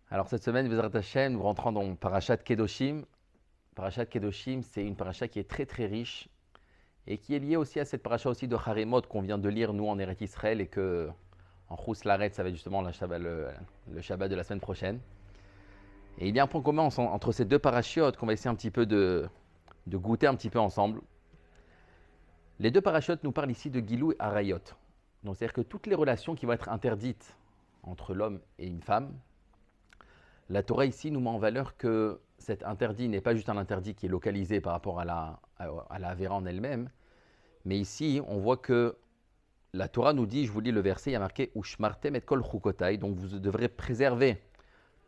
Alors cette semaine, Bezrat Hashem, nous rentrons dans Parashat Kedoshim. Parashat Kedoshim, c'est une paracha qui est très très riche et qui est liée aussi à cette paracha aussi de Haremot qu'on vient de lire nous en Eretz Israël et que en Chous Laret, ça va être justement le Shabbat de la semaine prochaine. Et il y a un point commun entre ces deux parachiotes qu'on va essayer un petit peu de goûter un petit peu ensemble. Les deux parachiotes nous parlent ici de Gilou et Arayot. Donc c'est-à-dire que toutes les relations qui vont être interdites entre l'homme et une femme, la Torah ici nous met en valeur que cet interdit n'est pas juste un interdit qui est localisé par rapport à la Avera en elle-même, mais ici on voit que la Torah nous dit, je vous lis le verset, il y a marqué Ushmartem et kol chukotai, donc vous devrez préserver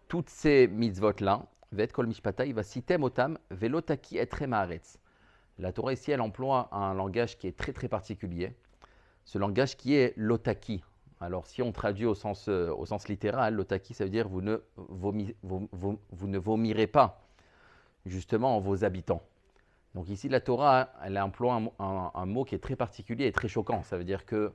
toutes ces mitzvot-là, vet kol mishpatai, va sitem otam, velotaki etre maaretz. La Torah ici elle emploie un langage qui est très très particulier, ce langage qui est lotaki. Alors, si on traduit au sens littéral, l'otaki, ça veut dire vous ne vomirez pas, justement, en vos habitants. Donc ici, la Torah, elle emploie un mot qui est très particulier et très choquant. Ça veut dire que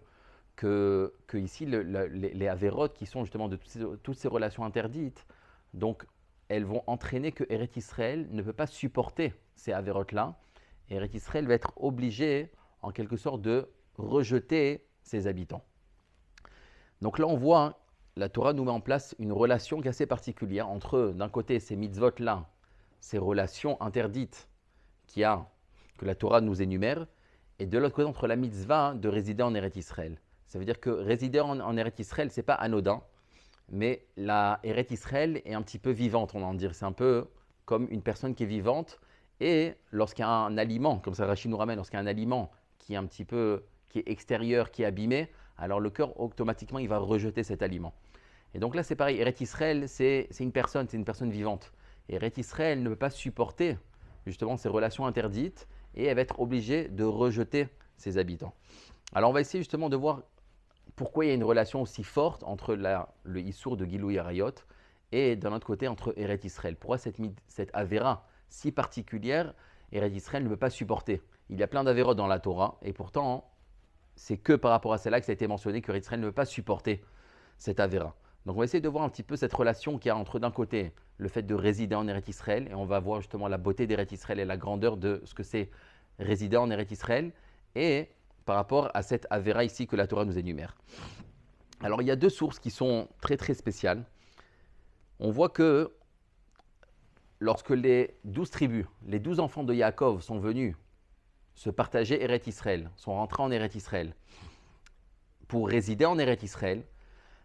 ici, les avérotes qui sont justement de toutes ces relations interdites, donc elles vont entraîner que Eretz Israël ne peut pas supporter ces avérotes-là. Eretz Israël va être obligé, en quelque sorte, de rejeter ses habitants. Donc là, on voit, la Torah nous met en place une relation qui est assez particulière entre, d'un côté, ces mitzvot-là, ces relations interdites que la Torah nous énumère, et de l'autre côté, entre la mitzvah de résider en Eretz Israël. Ça veut dire que résider en Eretz Israël, ce n'est pas anodin, mais la Eretz Israël est un petit peu vivante, on va en dire. C'est un peu comme une personne qui est vivante, et lorsqu'il y a un aliment, comme ça Rachid nous ramène, lorsqu'il y a un aliment qui est un petit peu, qui est extérieur, qui est abîmé, alors le cœur, automatiquement, il va rejeter cet aliment. Et donc là, c'est pareil. Eretz Israël, c'est une personne vivante. Et Eretz Israël ne peut pas supporter justement ces relations interdites et elle va être obligée de rejeter ses habitants. Alors on va essayer justement de voir pourquoi il y a une relation aussi forte entre le Issour de Gilou et Arayot et d'un autre côté entre Eretz Israël. Pourquoi cette Avera si particulière, Eretz Israël ne peut pas supporter. Il y a plein d'Averot dans la Torah et pourtant, c'est que par rapport à celle-là que ça a été mentionné que Israël ne veut pas supporter cette Avera. Donc on va essayer de voir un petit peu cette relation qu'il y a entre d'un côté le fait de résider en Eretz Israël et on va voir justement la beauté d'Eretz Israël et la grandeur de ce que c'est résider en Eretz Israël et par rapport à cette Avera ici que la Torah nous énumère. Alors il y a deux sources qui sont très très spéciales. On voit que lorsque les 12 tribus, les 12 enfants de Yaakov sont venus se partager Eretz Israël, sont rentrés en Eretz Israël pour résider en Eretz Israël,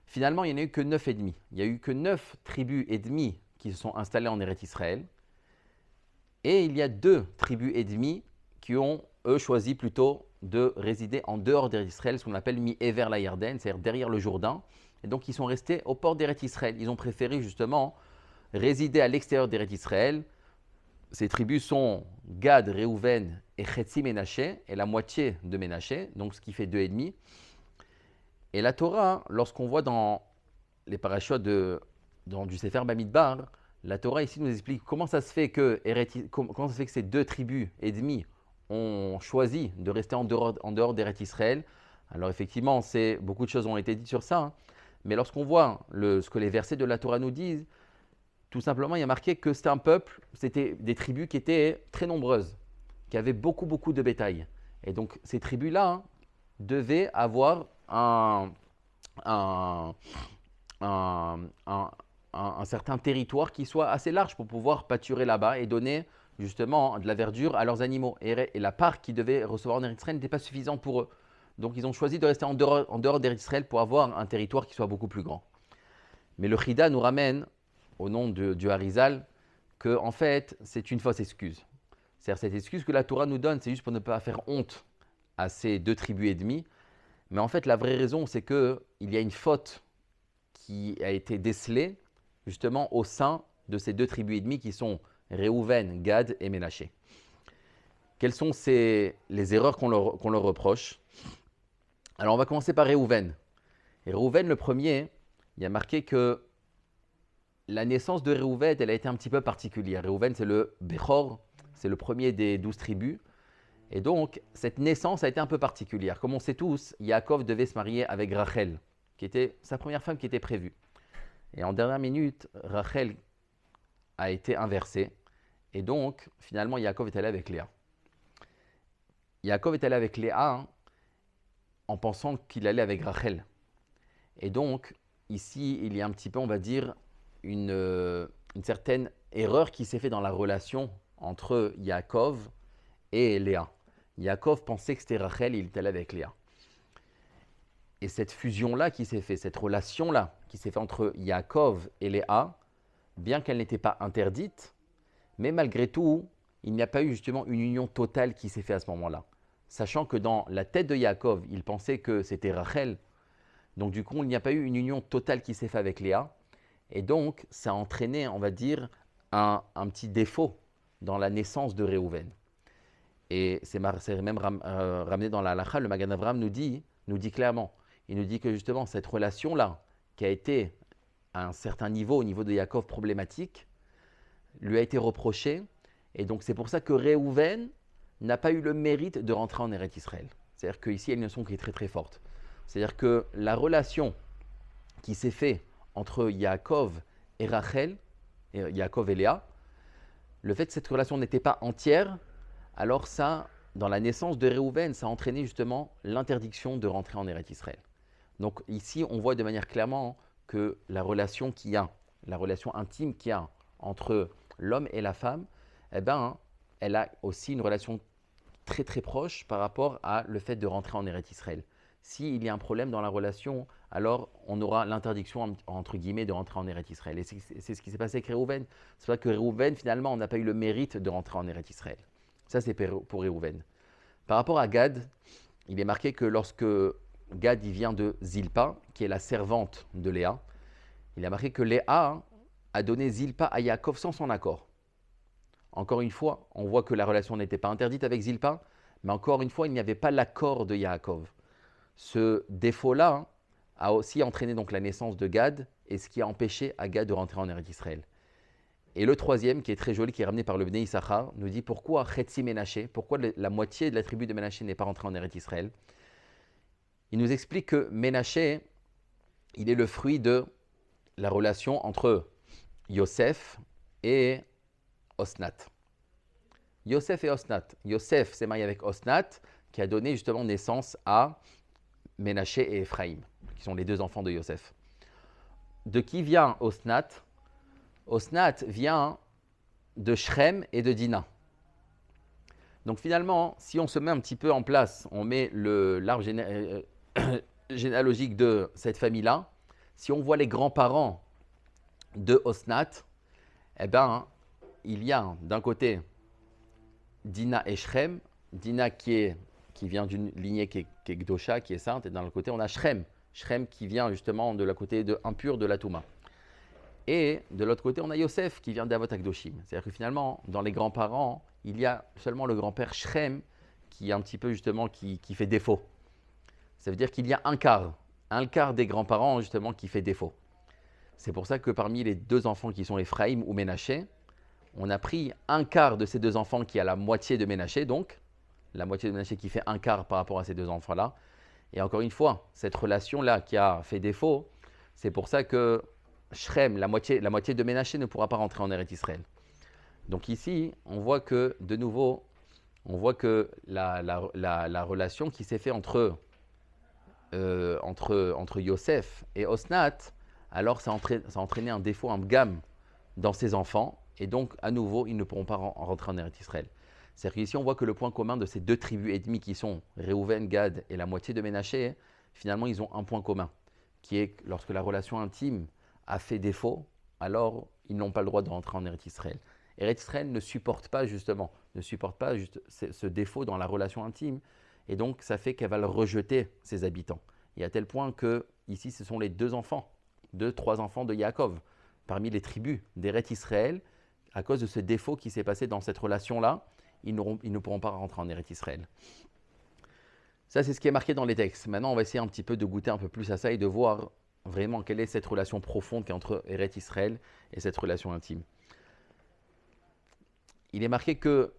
finalement, il n'y en a eu que 9 et demi. Il n'y a eu que 9 tribus et demie qui se sont installées en Eretz Israël. Et il y a 2 tribus et demie qui ont, eux, choisi plutôt de résider en dehors d'Eretz Israël, ce qu'on appelle mi-Ever la Yarden, c'est-à-dire derrière le Jourdain. Et donc, ils sont restés au port d'Eretz Israël. Ils ont préféré justement résider à l'extérieur d'Eretz Israël. Ces tribus sont Gad, Réhouven et Chetzi Ménaché, et la moitié de Ménaché, donc ce qui fait 2,5. Et la Torah, lorsqu'on voit dans les parachutes du Sefer Bamidbar, la Torah ici nous explique comment ça se fait que ces 2 tribus et demie ont choisi de rester en dehors d'Eretz Israël. Alors effectivement, beaucoup de choses ont été dites sur ça, hein, mais lorsqu'on voit ce que les versets de la Torah nous disent, tout simplement, il y a marqué que c'était un peuple, c'était des tribus qui étaient très nombreuses, qui avaient beaucoup, beaucoup de bétail. Et donc, ces tribus-là devaient avoir un certain territoire qui soit assez large pour pouvoir pâturer là-bas et donner justement de la verdure à leurs animaux. Et la part qu'ils devaient recevoir en Eretz Israël n'était pas suffisante pour eux. Donc, ils ont choisi de rester en dehors d'Eretz Israël pour avoir un territoire qui soit beaucoup plus grand. Mais le Chida nous ramène au nom du Harizal, que en fait, c'est une fausse excuse. C'est-à-dire cette excuse que la Torah nous donne, c'est juste pour ne pas faire honte à ces 2 tribus et demie. Mais en fait, la vraie raison, c'est qu'il y a une faute qui a été décelée justement au sein de ces 2 tribus et demie qui sont Réhouven, Gad et Ménaché. Quelles sont les erreurs qu'on leur reproche? Alors, on va commencer par Réhouven. Et Réhouven, le premier, il y a marqué que la naissance de Réhouven, elle a été un petit peu particulière. Réhouven, c'est le Bechor, c'est le premier des 12 tribus. Et donc, cette naissance a été un peu particulière. Comme on sait tous, Yaakov devait se marier avec Rachel, qui était sa première femme qui était prévue. Et en dernière minute, Rachel a été inversée. Et donc, finalement, Yaakov est allé avec Léa. Yaakov est allé avec Léa en pensant qu'il allait avec Rachel. Et donc, ici, il y a un petit peu, on va dire, une certaine erreur qui s'est faite dans la relation entre Yaakov et Léa. Yaakov pensait que c'était Rachel et il était allé avec Léa. Et cette fusion-là qui s'est faite, cette relation-là qui s'est faite entre Yaakov et Léa, bien qu'elle n'était pas interdite, mais malgré tout, il n'y a pas eu justement une union totale qui s'est faite à ce moment-là. Sachant que dans la tête de Yaakov, il pensait que c'était Rachel. Donc du coup, il n'y a pas eu une union totale qui s'est faite avec Léa. Et donc, ça a entraîné, on va dire, un petit défaut dans la naissance de Réhouven. Et c'est même ramené dans la halakha, le Magan Avraham nous dit clairement, il nous dit que justement cette relation-là, qui a été à un certain niveau, au niveau de Yaakov problématique, lui a été reprochée. Et donc c'est pour ça que Réhouven n'a pas eu le mérite de rentrer en Eretz Israël. C'est-à-dire qu'ici, il y a une notion qui est très très forte. C'est-à-dire que la relation qui s'est faite entre Yaakov et Rachel, Yaakov et Léa, le fait que cette relation n'était pas entière, alors ça, dans la naissance de Réhouven, ça a entraîné justement l'interdiction de rentrer en Eretz Israël. Donc ici, on voit de manière clairement que la relation qu'il y a, la relation intime qu'il y a entre l'homme et la femme, eh ben, elle a aussi une relation très très proche par rapport à le fait de rentrer en Eretz Israël. S'il y a un problème dans la relation, alors on aura l'interdiction, entre guillemets, de rentrer en Eretz Israël. Et c'est ce qui s'est passé avec Réhouven. C'est vrai que Réhouven, finalement, on n'a pas eu le mérite de rentrer en Eretz Israël. Ça, c'est pour Réhouven. Par rapport à Gad, il est marqué que lorsque Gad il vient de Zilpa, qui est la servante de Léa, il a marqué que Léa a donné Zilpa à Yaakov sans son accord. Encore une fois, on voit que la relation n'était pas interdite avec Zilpa, mais encore une fois, il n'y avait pas l'accord de Yaakov. Ce défaut-là a aussi entraîné donc la naissance de Gad et ce qui a empêché à Gad de rentrer en Eretz Israël. Et le troisième, qui est très joli, qui est ramené par le Bnei Issachar, nous dit pourquoi Chetzi Ménaché, pourquoi la moitié de la tribu de Ménaché n'est pas rentrée en Eretz Israël. Il nous explique que Ménaché, il est le fruit de la relation entre Yosef et Osnat. Yosef et Osnat. Yosef s'est marié avec Osnat, qui a donné justement naissance à Ménaché et Ephraïm, qui sont les deux enfants de Yosef. De qui vient Osnat? Osnat vient de Shrem et de Dina. Donc finalement, si on se met un petit peu en place, on met l'arbre généalogique de cette famille-là, si on voit les grands-parents de Osnat, eh ben, il y a d'un côté Dina et Shrem, Dina qui vient d'une lignée qui est Gdosha, qui est sainte, et d'un autre côté on a Shrem qui vient justement de la côté impur de la Touma. Et de l'autre côté, on a Yosef qui vient d'Avot Akdoshim. C'est-à-dire que finalement, dans les grands-parents, il y a seulement le grand-père Shrem qui est un petit peu justement qui fait défaut. Ça veut dire qu'il y a un quart des grands-parents justement qui fait défaut. C'est pour ça que parmi les deux enfants qui sont Ephraïm ou Ménaché, on a pris un quart de ces deux enfants qui a la moitié de Ménaché, donc la moitié de Ménaché qui fait un quart par rapport à ces deux enfants-là. Et encore une fois, cette relation-là qui a fait défaut, c'est pour ça que Shrem, la moitié de Ménaché ne pourra pas rentrer en Eretz Israël. Donc ici, on voit que, de nouveau, la relation qui s'est faite entre Yosef et Osnat, alors ça a entraîné un défaut, un bgam dans ses enfants, et donc à nouveau, ils ne pourront pas rentrer en Eretz Israël. C'est-à-dire qu'ici, on voit que le point commun de ces deux tribus ennemies qui sont Réhouven, Gad et la moitié de Ménaché, finalement, ils ont un point commun, qui est que lorsque la relation intime a fait défaut, alors ils n'ont pas le droit de rentrer en Eretz Israël. Eretz Israël ne supporte pas juste ce défaut dans la relation intime, et donc ça fait qu'elle va le rejeter, ses habitants. Et à tel point que, ici, ce sont les trois enfants de Yaakov, parmi les tribus d'Eretz Israël, à cause de ce défaut qui s'est passé dans cette relation-là, ils ne pourront pas rentrer en Eretz Israël. Ça, c'est ce qui est marqué dans les textes. Maintenant, on va essayer un petit peu de goûter un peu plus à ça et de voir vraiment quelle est cette relation profonde qui est entre Eretz Israël et cette relation intime. Il est marqué que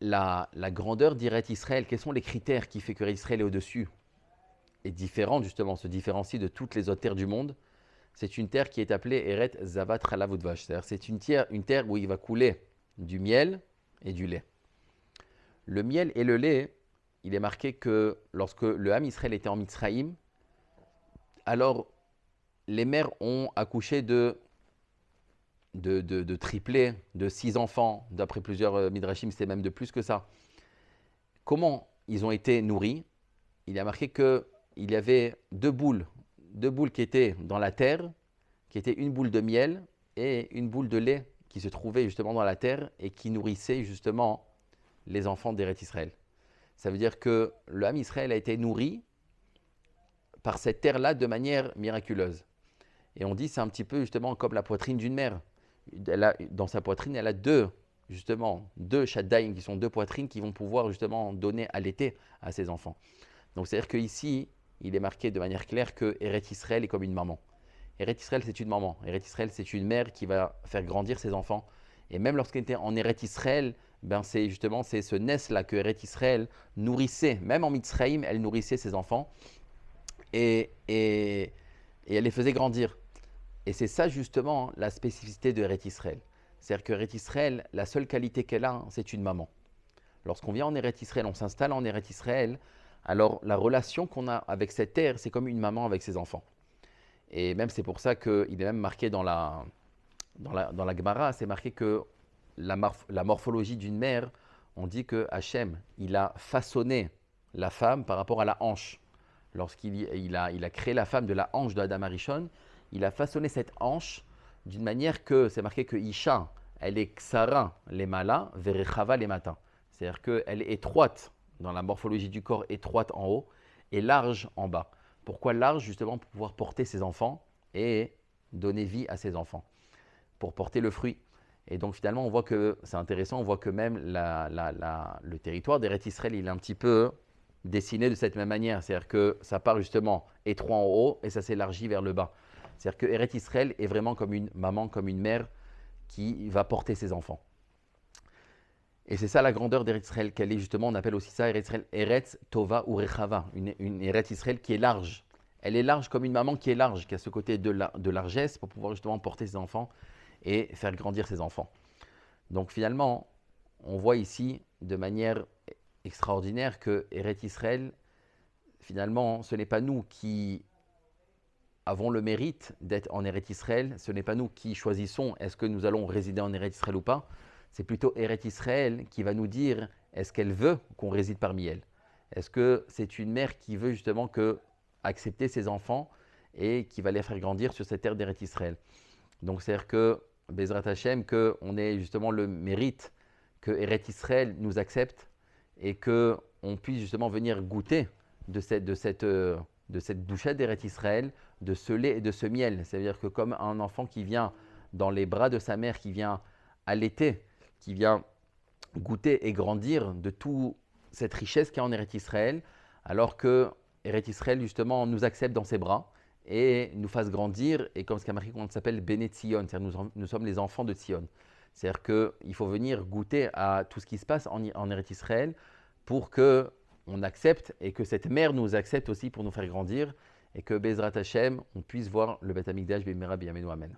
la grandeur d'Eretz Israël, quels sont les critères qui font que Eretz Israël est au-dessus, est différente justement, se différencie de toutes les autres terres du monde, c'est une terre qui est appelée Eret Zavat Chalav Udvash. C'est-à-dire c'est une terre où il va couler du miel et du lait. Le miel et le lait, il est marqué que lorsque le Ham Israël était en Mitzraïm, alors les mères ont accouché de triplés, de 6 enfants, d'après plusieurs midrashim, c'était même de plus que ça. Comment ils ont été nourris? Il y a marqué qu'il y avait deux boules qui étaient dans la terre, qui étaient une boule de miel et une boule de lait qui se trouvait justement dans la terre et qui nourrissait justement les enfants d'Eretz Israël. Ça veut dire que le Ham Israël a été nourri par cette terre-là de manière miraculeuse. Et on dit c'est un petit peu justement comme la poitrine d'une mère. Dans sa poitrine, elle a deux shaddaïm, qui sont deux poitrines qui vont pouvoir justement donner allaiter à ses enfants. Donc c'est-à-dire qu'ici, il est marqué de manière claire que Eretz Israël est comme une maman. Eretz Israël, c'est une maman. Eretz Israël, c'est une mère qui va faire grandir ses enfants. Et même lorsqu'elle était en Eretz Israël, c'est ce Nes-là que Eretz Israël nourrissait. Même en Mitzraïm, elle nourrissait ses enfants et elle les faisait grandir. Et c'est ça justement la spécificité de Eretz Israël. C'est-à-dire que Eretz Israël, la seule qualité qu'elle a, c'est une maman. Lorsqu'on vient en Eretz Israël, on s'installe en Eretz Israël, alors la relation qu'on a avec cette terre, c'est comme une maman avec ses enfants. Et même c'est pour ça qu'il est même marqué dans la Gemara, c'est marqué que la morphologie d'une mère, on dit que Hachem, il a façonné la femme par rapport à la hanche. Lorsqu'il a créé la femme de la hanche de Adam Arishon, il a façonné cette hanche d'une manière que, c'est marqué que Isha, elle est ksara les malas, verechava les matins. C'est-à-dire qu'elle est étroite dans la morphologie du corps, étroite en haut et large en bas. Pourquoi large? Justement pour pouvoir porter ses enfants et donner vie à ses enfants, pour porter le fruit. Et donc finalement, on voit que, c'est intéressant, on voit que même le territoire d'Eretz Israël, il est un petit peu dessiné de cette même manière. C'est-à-dire que ça part justement étroit en haut et ça s'élargit vers le bas. C'est-à-dire que Eretz Israël est vraiment comme une maman, comme une mère qui va porter ses enfants. Et c'est ça la grandeur d'Eretz Israël, qu'elle est justement, on appelle aussi ça Eretz Israël, Eretz Tova ou Rechava, une Eretz Israël qui est large. Elle est large comme une maman qui est large, qui a ce côté de largesse pour pouvoir justement porter ses enfants et faire grandir ses enfants. Donc finalement, on voit ici de manière extraordinaire que Eretz Israël, finalement, ce n'est pas nous qui avons le mérite d'être en Eretz Israël, ce n'est pas nous qui choisissons est-ce que nous allons résider en Eretz Israël ou pas, c'est plutôt Eretz Israël qui va nous dire est-ce qu'elle veut qu'on réside parmi elle. Est-ce que c'est une mère qui veut justement accepter ses enfants et qui va les faire grandir sur cette terre d'Eretz Israël. Donc c'est-à-dire que Bezrat Hashem, qu'on ait justement le mérite que Eretz Israël nous accepte et qu'on puisse justement venir goûter de cette douchette d'Eretz Israël, de ce lait et de ce miel. C'est-à-dire que comme un enfant qui vient dans les bras de sa mère, qui vient allaiter, qui vient goûter et grandir de toute cette richesse qu'il y a en Eretz Israël, alors que Eretz Israël justement nous accepte dans ses bras et nous fasse grandir, et comme ce qu'a marqué, on s'appelle Béné Tzion, c'est-à-dire nous sommes les enfants de Tzion. C'est-à-dire qu'il faut venir goûter à tout ce qui se passe en Eretz Israël pour qu'on accepte et que cette mère nous accepte aussi pour nous faire grandir et que Bezrat Hashem, on puisse voir le Beth Amikdash B'mera B'yameinu Amen.